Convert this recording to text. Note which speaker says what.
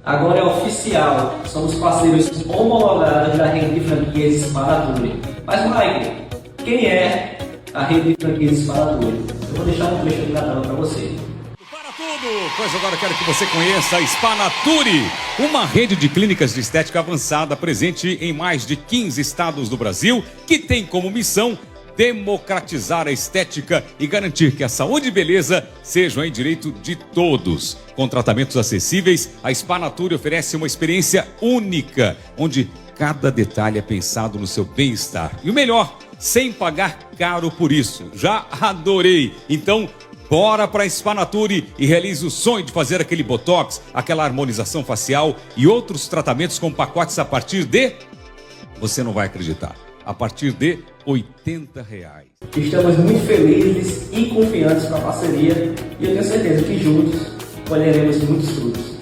Speaker 1: Agora é oficial, somos parceiros homologados da rede de franquias Sparatura. Mas, Mike, quem é a rede de franquias Sparatura? Eu vou deixar um trecho aqui na tela para você.
Speaker 2: Para tudo! Pois agora eu quero que você conheça a Spanature, uma rede de clínicas de estética avançada presente em mais de 15 estados do Brasil, que tem como missão democratizar a estética e garantir que a saúde e beleza sejam em direito de todos. Com tratamentos acessíveis, a Spanature oferece uma experiência única, onde cada detalhe é pensado no seu bem-estar. E o melhor, sem pagar caro por isso. Já adorei! Então, bora para a Spanature e realize o sonho de fazer aquele botox, aquela harmonização facial e outros tratamentos com pacotes a partir de... Você não vai acreditar. A partir de R$80.
Speaker 1: Estamos muito felizes e confiantes com a parceria e eu tenho certeza que juntos colheremos muitos frutos.